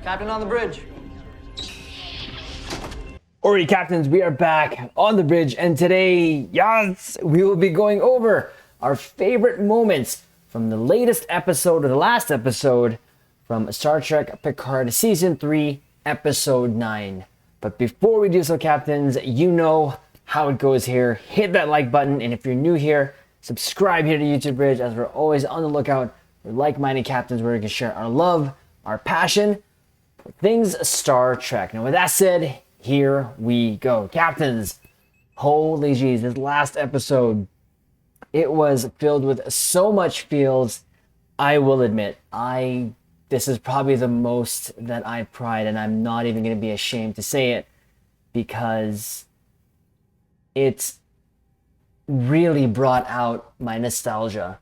Captain on the bridge. Alrighty, captains, we are back on the bridge, and today, yes, we will be going over our favorite moments from the latest episode, or the last episode, from Star Trek Picard Season 3, Episode 9. But before we do so, captains, you know how it goes here. Hit that like button, and if you're new here, subscribe here to YouTube Bridge, as we're always on the lookout for like-minded captains where we can share our love, our passion for things Star Trek. Now, with that said, here we go. Captains, holy jeez, this last episode, it was filled with so much feels. I will admit, this is probably the most that I've cried, and I'm not even going to be ashamed to say it, because it's really brought out my nostalgia.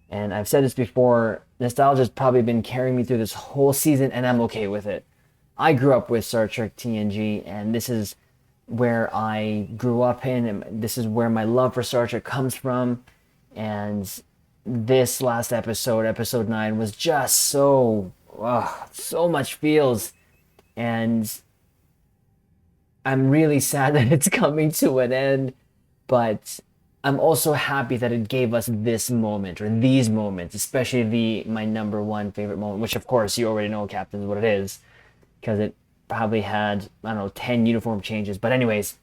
And I've said this before, nostalgia's probably been carrying me through this whole season, and I'm okay with it. I grew up with Star Trek TNG, and this is where I grew up in, and this is where my love for Star Trek comes from. And this last episode, episode 9, was just so much feels. And I'm really sad that it's coming to an end, but I'm also happy that it gave us this moment, or these moments, especially my number one favorite moment, which of course you already know, captains, what it is, because it probably had, 10 uniform changes. But anyways,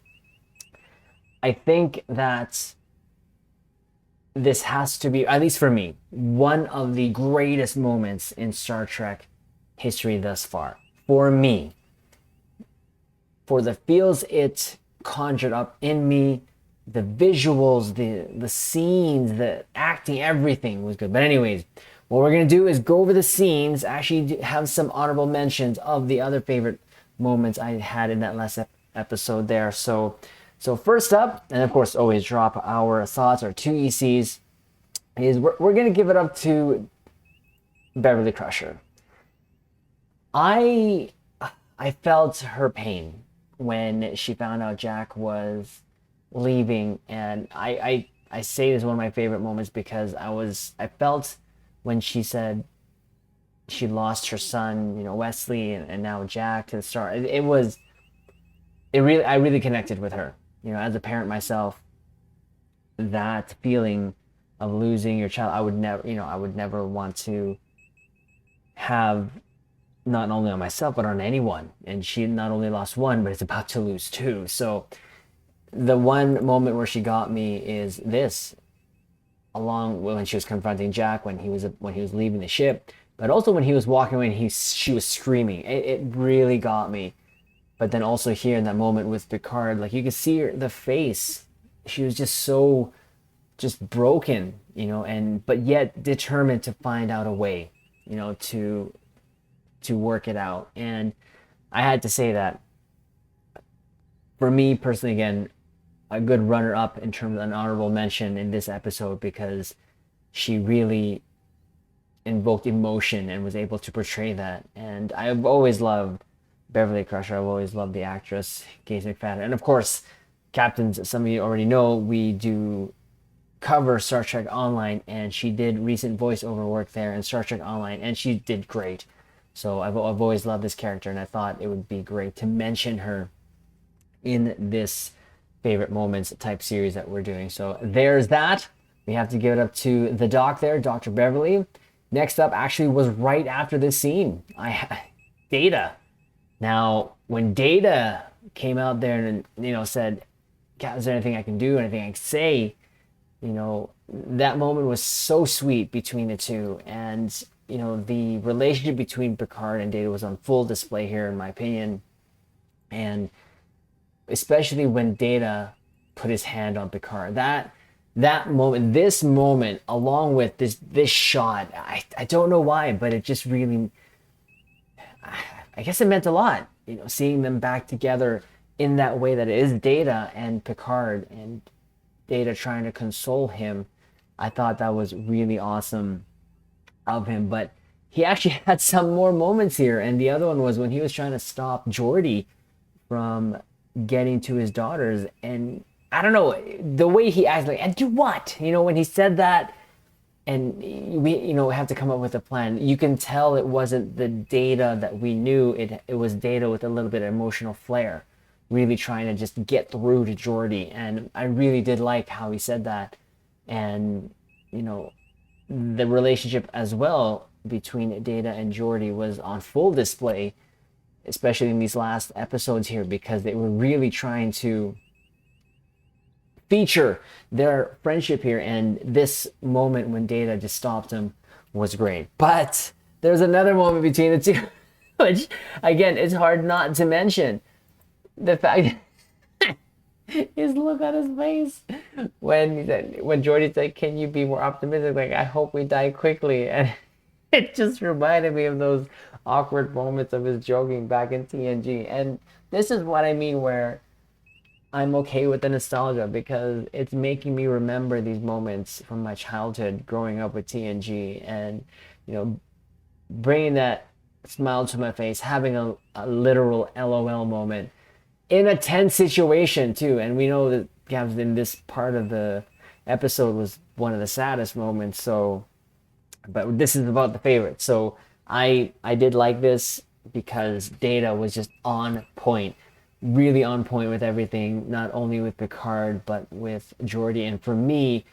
I think that this has to be, at least for me, one of the greatest moments in Star Trek history thus far. For me. For the feels it conjured up in me, the visuals, the scenes, the acting, everything was good. But anyways, what we're going to do is go over the scenes, actually have some honorable mentions of the other favorite moments I had in that last episode there. So first up, and of course always drop our thoughts, our two ECs, is we're going to give it up to Beverly Crusher. I felt her pain when she found out Jack was leaving, and I say this is one of my favorite moments, because I felt when she said she lost her son, Wesley, and now Jack to the star. I really connected with her. As a parent myself, that feeling of losing your child, I would never want to have, not only on myself, but on anyone. And she not only lost one, but is about to lose two. So the one moment where she got me is this, along when she was confronting Jack when he was leaving the ship, but also when he was walking away and she was screaming. It really got me. But then also here in that moment with Picard, like you could see the face. She was just so broken, but yet determined to find out a way, to work it out. And I had to say that for me personally, again, a good runner-up in terms of an honorable mention in this episode, because she really invoked emotion and was able to portray that. And I've always loved Beverly Crusher. I've always loved the actress, Gaze McFadden. And of course, captains, some of you already know, we do cover Star Trek Online, and she did recent voiceover work there in Star Trek Online, and she did great. So I've always loved this character, and I thought it would be great to mention her in this favorite moments type series that we're doing. So there's that. We have to give it up to the doc there, Dr. Beverly. Next up actually was right after this scene. Data. Now, when Data came out there and, said, is there anything I can do, anything I can say? That moment was so sweet between the two. And, the relationship between Picard and Data was on full display here, in my opinion. And especially when Data put his hand on Picard. That moment, this moment, along with this shot, I don't know why, but it just really, I guess it meant a lot, seeing them back together in that way, that it is Data and Picard, and Data trying to console him. I thought that was really awesome of him. But he actually had some more moments here, and the other one was when he was trying to stop Geordi from getting to his daughters. And I don't know, the way he acted, like, and do what? When he said that, and we have to come up with a plan. You can tell it wasn't the Data that we knew. It was Data with a little bit of emotional flair, really trying to just get through to Geordi. And I really did like how he said that. And the relationship as well between Data and Geordi was on full display, especially in these last episodes here, because they were really trying to feature their friendship here. And this moment when Data just stopped him was great. But there's another moment between the two, which again, it's hard not to mention. The fact his look on his face when Geordi said, "Can you be more optimistic? Like, I hope we die quickly." And it just reminded me of those awkward moments of his joking back in TNG. And this is what I mean, where I'm okay with the nostalgia, because it's making me remember these moments from my childhood growing up with TNG, and bringing that smile to my face, having a literal LOL moment in a tense situation too. And we know that Gabs in this part of the episode was one of the saddest moments. So, but this is about the favorite. So I did like this because Data was just on point, really on point with everything, not only with Picard but with Geordi. And for me,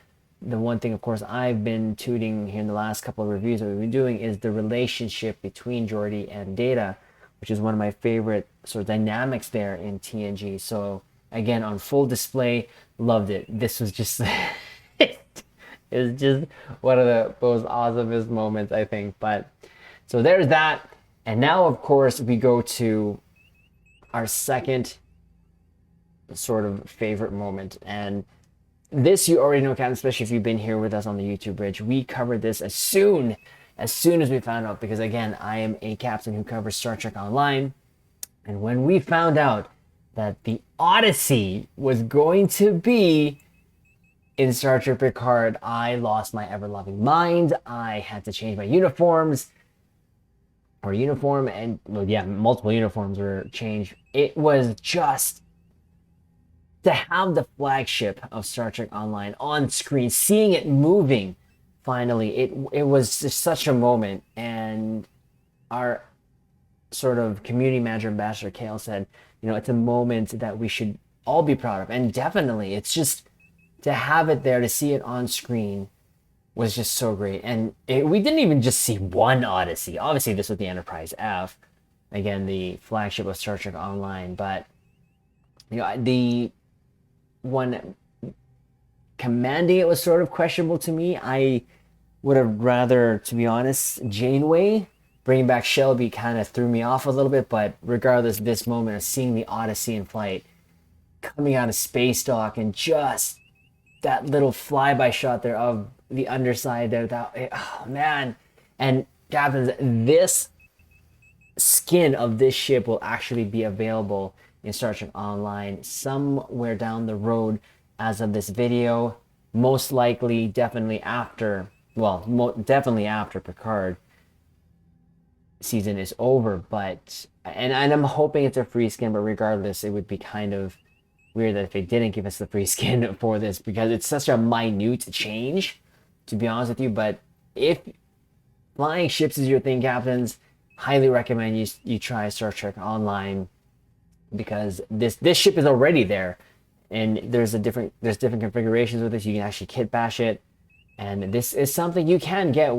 the one thing, of course, I've been tooting here in the last couple of reviews that we've been doing is the relationship between Geordi and Data, which is one of my favorite sort of dynamics there in TNG. So again, on full display, loved it. This was just it was just one of the most awesomest moments, I think. But so there's that. And now, of course, we go to our second sort of favorite moment. And this you already know, Captain, especially if you've been here with us on the YouTube bridge. We covered this as soon as we found out, because again, I am a captain who covers Star Trek Online. And when we found out that the Odyssey was going to be in Star Trek Picard, I lost my ever-loving mind. I had to change my uniform, and multiple uniforms were changed. It was just to have the flagship of Star Trek Online on screen, seeing it moving. Finally, it was just such a moment. And our sort of community manager, Ambassador Kale, said, it's a moment that we should all be proud of. And definitely, it's just to have it there, to see it on screen, was just so great. And we didn't even just see one Odyssey. Obviously, this was the Enterprise F, again, the flagship of Star Trek Online. But the one commanding it was sort of questionable to me. I would have rather, to be honest, Janeway. Bringing back Shelby kind of threw me off a little bit, but regardless, this moment of seeing the Odyssey in flight, coming out of space dock, and just that little flyby shot there of the underside there, oh man. And Captains, this skin of this ship will actually be available in Star Trek Online somewhere down the road as of this video. Most likely, definitely after Picard season is over. But and I'm hoping it's a free skin, but regardless, it would be kind of weird that if they didn't give us the free skin for this, because it's such a minute change, to be honest with you. But if flying ships is your thing, Captains, highly recommend you try Star Trek Online, because this ship is already there, and there's different configurations with this. You can actually kit bash it, and this is something you can get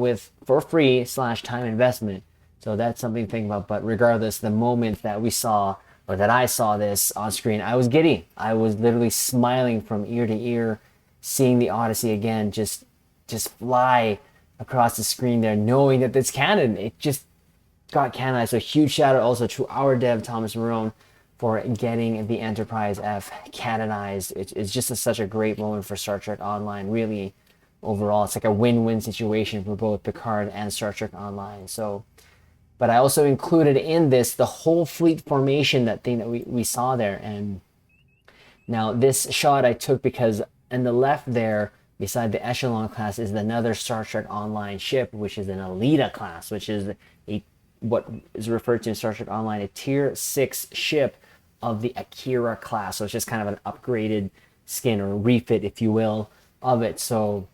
for free / time investment. So that's something to think about. But regardless, the moment that we saw, or that I saw this on screen, I was giddy. I was literally smiling from ear to ear, seeing the Odyssey again just fly across the screen there, knowing that it's canon. It just got canonized. So huge shout out also to our dev, Thomas Marone, for getting the Enterprise F canonized. It's just such a great moment for Star Trek Online. Really, overall, it's like a win-win situation for both Picard and Star Trek Online. So, but I also included in this the whole fleet formation, that thing that we saw there. And now this shot I took because on the left there, beside the Echelon class, is another Star Trek Online ship, which is an Alita class, which is what is referred to in Star Trek Online, a Tier 6 ship of the Akira class. So it's just kind of an upgraded skin, or refit, if you will, of it. So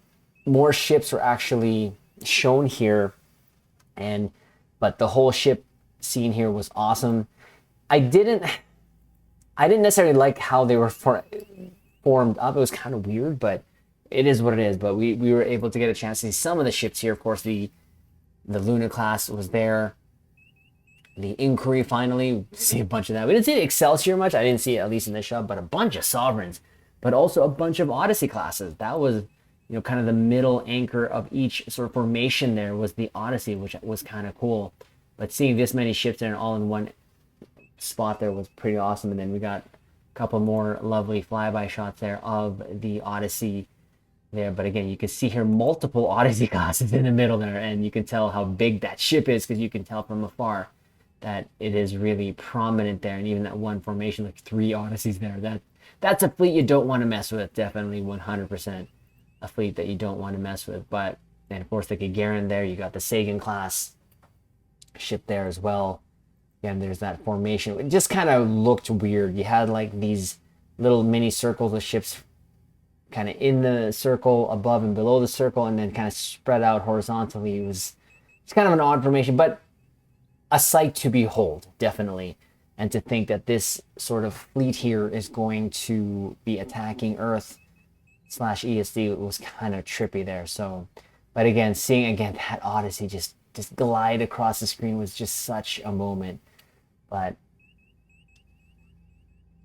more ships were actually shown here, and but the whole ship scene here was awesome. I didn't necessarily like how they were formed up. It was kind of weird, but it is what it is. But we were able to get a chance to see some of the ships here. Of course, the Luna class was there. The Inquiry, finally, see a bunch of that. We didn't see the Excelsior much. I didn't see it, at least in this shot, but a bunch of Sovereigns, but also a bunch of Odyssey classes. That was, kind of the middle anchor of each sort of formation there was the Odyssey, which was kind of cool. But seeing this many ships there and all in one spot there was pretty awesome. And then we got a couple more lovely flyby shots there of the Odyssey there. But again, you can see here multiple Odyssey classes in the middle there, and you can tell how big that ship is because you can tell from afar that it is really prominent there. And even that one formation, like 3 Odysseys there, that's a fleet you don't want to mess with. Definitely 100% a fleet that you don't want to mess with. But, and of course, the Gagarin there, you got the Sagan class ship there as well. Again, there's that formation. It just kind of looked weird. You had like these little mini circles of ships kind of in the circle, above and below the circle, and then kind of spread out horizontally. It's kind of an odd formation, but a sight to behold, definitely. And to think that this sort of fleet here is going to be attacking Earth / ESD was kind of trippy there. So, but again, seeing again that Odyssey just glide across the screen was just such a moment. But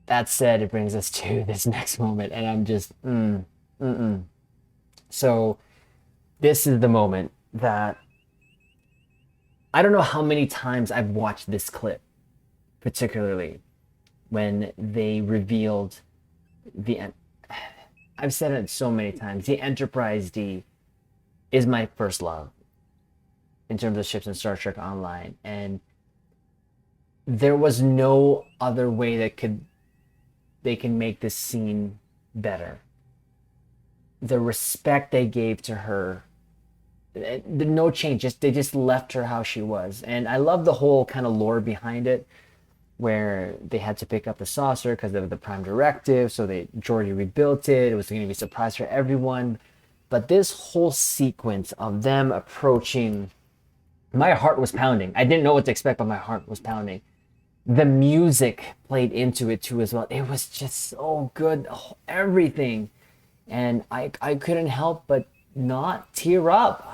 that said, it brings us to this next moment, and I'm just So this is the moment that I don't know how many times I've watched this clip, particularly when they revealed I've said it so many times, the Enterprise D is my first love in terms of ships in Star Trek Online, and there was no other way they can make this scene better. The respect they gave to her, no change, they just left her how she was. And I love the whole kind of lore behind it, where they had to pick up the saucer because of the Prime Directive, so Geordi rebuilt it. It was going to be a surprise for everyone. But this whole sequence of them approaching, my heart was pounding. I didn't know what to expect, but my heart was pounding. The music played into it too as well. It was just so good, everything. And I couldn't help but not tear up.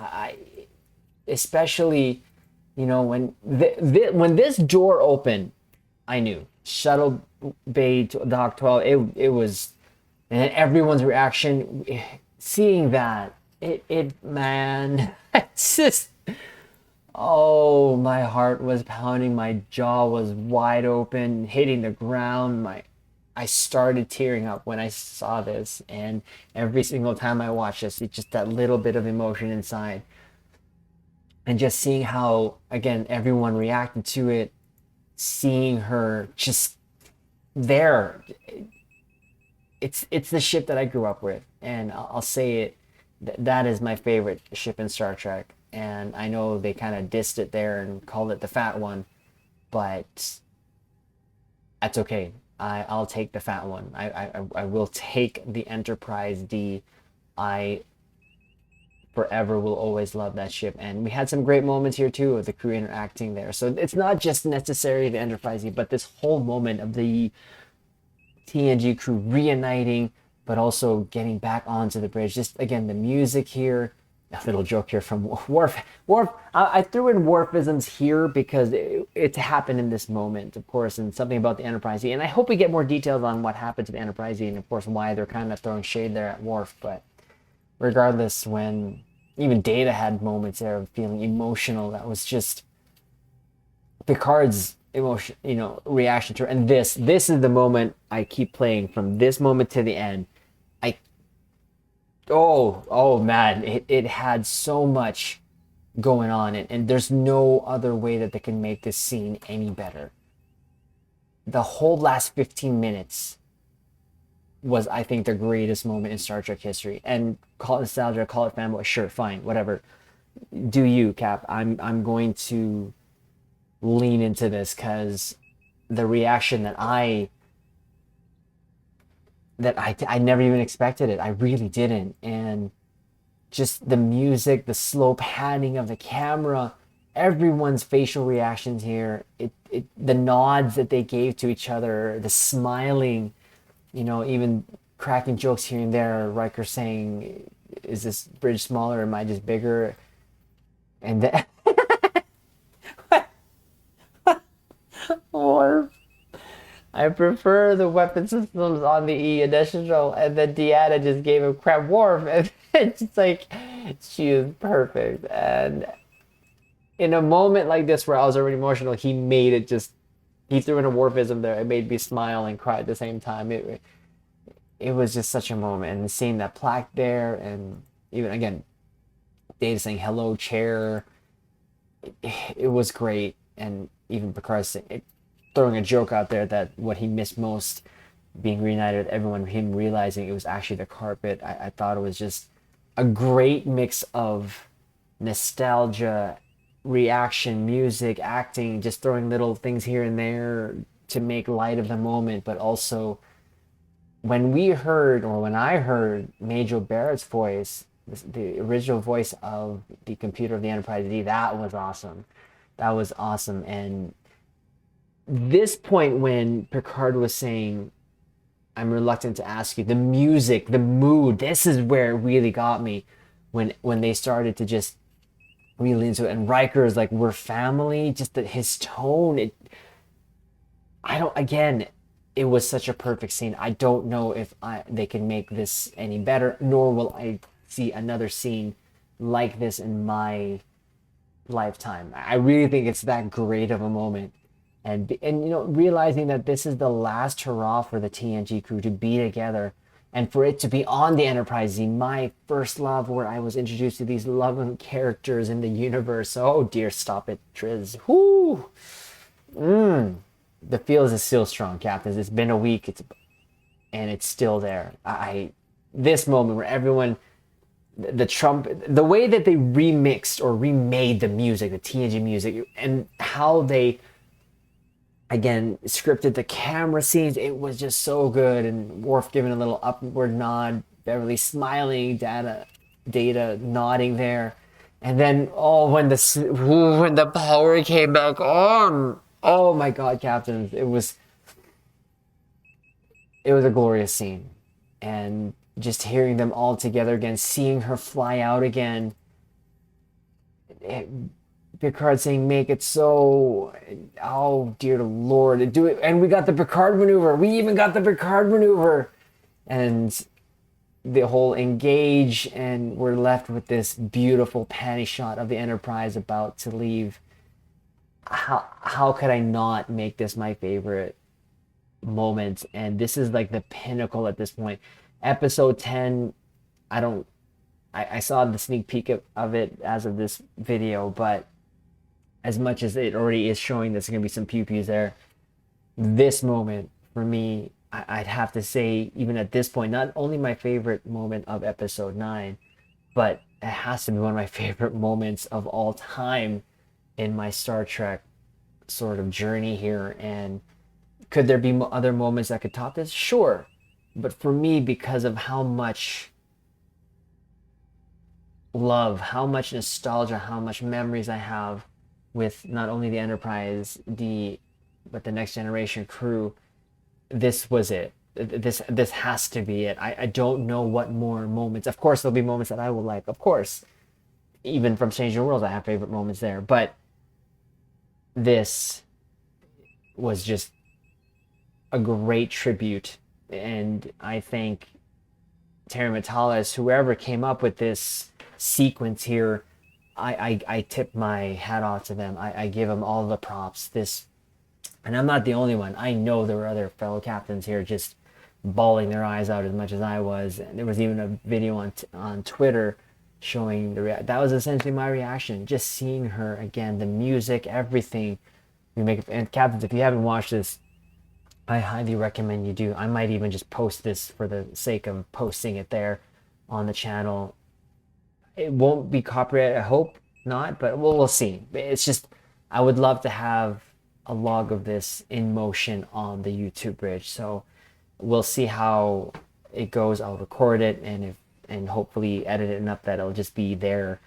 Especially, when when this door opened, I knew shuttle bay to Dock 12. It was, and everyone's reaction, seeing that, man, it's just, oh, my heart was pounding, my jaw was wide open, hitting the ground. I started tearing up when I saw this, and every single time I watch this, it's just that little bit of emotion inside. And just seeing how, again, everyone reacted to it, seeing her just there. It's the ship that I grew up with, and I'll say it, that is my favorite ship in Star Trek. And I know they kind of dissed it there and called it the fat one, but that's okay. I'll take the fat one. I will take the Enterprise D. I forever will always love that ship. And we had some great moments here too of the crew interacting there. So it's not just necessarily the Enterprise D, but this whole moment of the TNG crew reuniting, but also getting back onto the bridge. Just again, the music here. A little joke here from Worf. I threw in Worfisms here because it happened in this moment, of course, and something about the Enterprise D. And I hope we get more details on what happened to the Enterprise D and, of course, why they're kind of throwing shade there at Worf. But regardless, when even Data had moments there of feeling emotional, that was just Picard's emotion, reaction to her. And this is the moment I keep playing from this moment to the end. Oh man, it had so much going on, and there's no other way that they can make this scene any better. The whole last 15 minutes was, I think, the greatest moment in Star Trek history. And call it nostalgia, call it fanboy, sure, fine, whatever. Do you, Cap? I'm going to lean into this because the reaction that I never even expected it. I really didn't. And just the music, the slow panning of the camera, everyone's facial reactions here, the nods that they gave to each other, the smiling, even cracking jokes here and there. Riker saying, "Is this bridge smaller? Or am I just bigger?" And then, or I prefer the weapon systems on the E initial, and then Deanna just gave him crap Worf, and it's just like she is perfect. And in a moment like this where I was already emotional, he made it just. He threw in a Worfism there. It made me smile and cry at the same time. It was just such a moment, and seeing that plaque there, and even again, Data saying hello, chair. It was great, and even Picard throwing a joke out there that what he missed most being reunited with everyone, him realizing it was actually the carpet. I thought it was just a great mix of nostalgia, reaction, music, acting, just throwing little things here and there to make light of the moment, but also when I heard Major Barrett's voice, the original voice of the computer of the Enterprise D, that was awesome. That was awesome. And this point when Picard was saying, "I'm reluctant to ask you," the music, the mood, this is where it really got me. When they started to just really into it, and Riker is like, "We're family," just his tone, it was such a perfect scene. I don't know if they can make this any better, nor will I see another scene like this in my lifetime. I really think it's that great of a moment. And realizing that this is the last hurrah for the TNG crew to be together, and for it to be on the Enterprise Z, my first love, where I was introduced to these loving characters in the universe. Oh dear, stop it, Triz. Whoo! The feels is still strong, Captains. It's been a week, and it's still there. This moment where everyone, the trumpet, the way that they remixed or remade the music, the TNG music, and how they, again, scripted the camera scenes, it was just so good. And Worf giving a little upward nod, Beverly smiling, Data nodding there, and then when the power came back on, oh my God, Captains, it was a glorious scene. And just hearing them all together again, seeing her fly out again, Picard saying, "Make it so." Oh dear Lord, do it. And we got the Picard maneuver. We even got the Picard maneuver. And the whole engage, and we're left with this beautiful panty shot of the Enterprise about to leave. How could I not make this my favorite moment? And this is like the pinnacle at this point. Episode 10, I saw the sneak peek of it as of this video, but as much as it already is showing there's going to be some pew-pews there, this moment for me, I'd have to say, even at this point, not only my favorite moment of episode 9, but it has to be one of my favorite moments of all time in my Star Trek sort of journey here. And could there be other moments that could top this? Sure. But for me, because of how much love, how much nostalgia, how much memories I have with not only the Enterprise D, but the Next Generation crew, this was it. This has to be it. I don't know what more moments. Of course, there'll be moments that I will like. Of course, even from Stranger Worlds, I have favorite moments there. But this was just a great tribute, and I thank Terry Matalas, whoever came up with this sequence here. I tip my hat off to them. I give them all the props. And I'm not the only one. I know there were other fellow captains here just bawling their eyes out as much as I was. And there was even a video on Twitter showing that was essentially my reaction. Just seeing her again, the music, everything. And captains, if you haven't watched this, I highly recommend you do. I might even just post this for the sake of posting it there on the channel. It won't be copyrighted, I hope not, but we'll see. It's just, I would love to have a log of this in motion on the YouTube bridge. So we'll see how it goes. I'll record it, and if and hopefully edit it enough that it'll just be there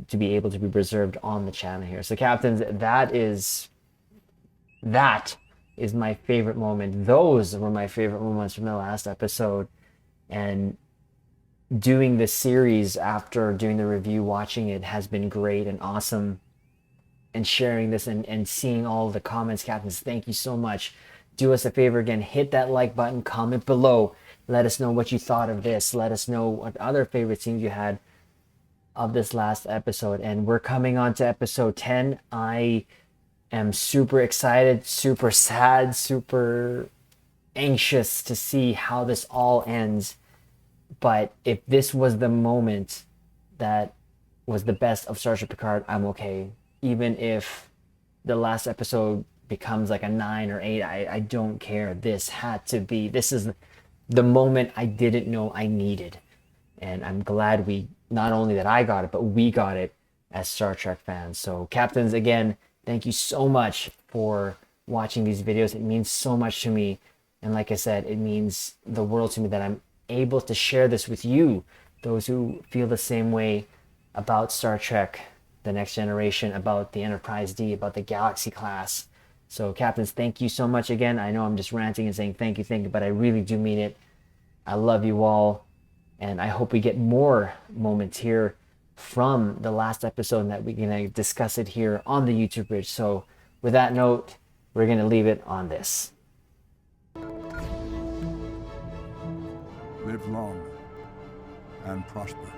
to be able to be preserved on the channel here. So captains, that is my favorite moment. Those were my favorite moments from the last episode. And doing this series after doing the review, watching it has been great and awesome. And sharing this and seeing all the comments, captains, thank you so much. Do us a favor again, hit that like button, comment below. Let us know what you thought of this. Let us know what other favorite scenes you had of this last episode. And we're coming on to episode 10. I am super excited, super sad, super anxious to see how this all ends. But if this was the moment that was the best of Star Trek Picard, I'm okay. Even if the last episode becomes like a 9 or 8, I don't care. This is the moment I didn't know I needed. And I'm glad not only that I got it, but we got it as Star Trek fans. So captains, again, thank you so much for watching these videos. It means so much to me. And like I said, it means the world to me that I'm able to share this with you, those who feel the same way about Star Trek, The Next Generation, about the Enterprise D, about the Galaxy class. So captains, thank you so much again. I know I'm just ranting and saying thank you, but I really do mean it. I love you all, and I hope we get more moments here from the last episode and that we're going to discuss it here on the YouTube bridge. So with that note, we're going to leave it on this. Live long and prosper.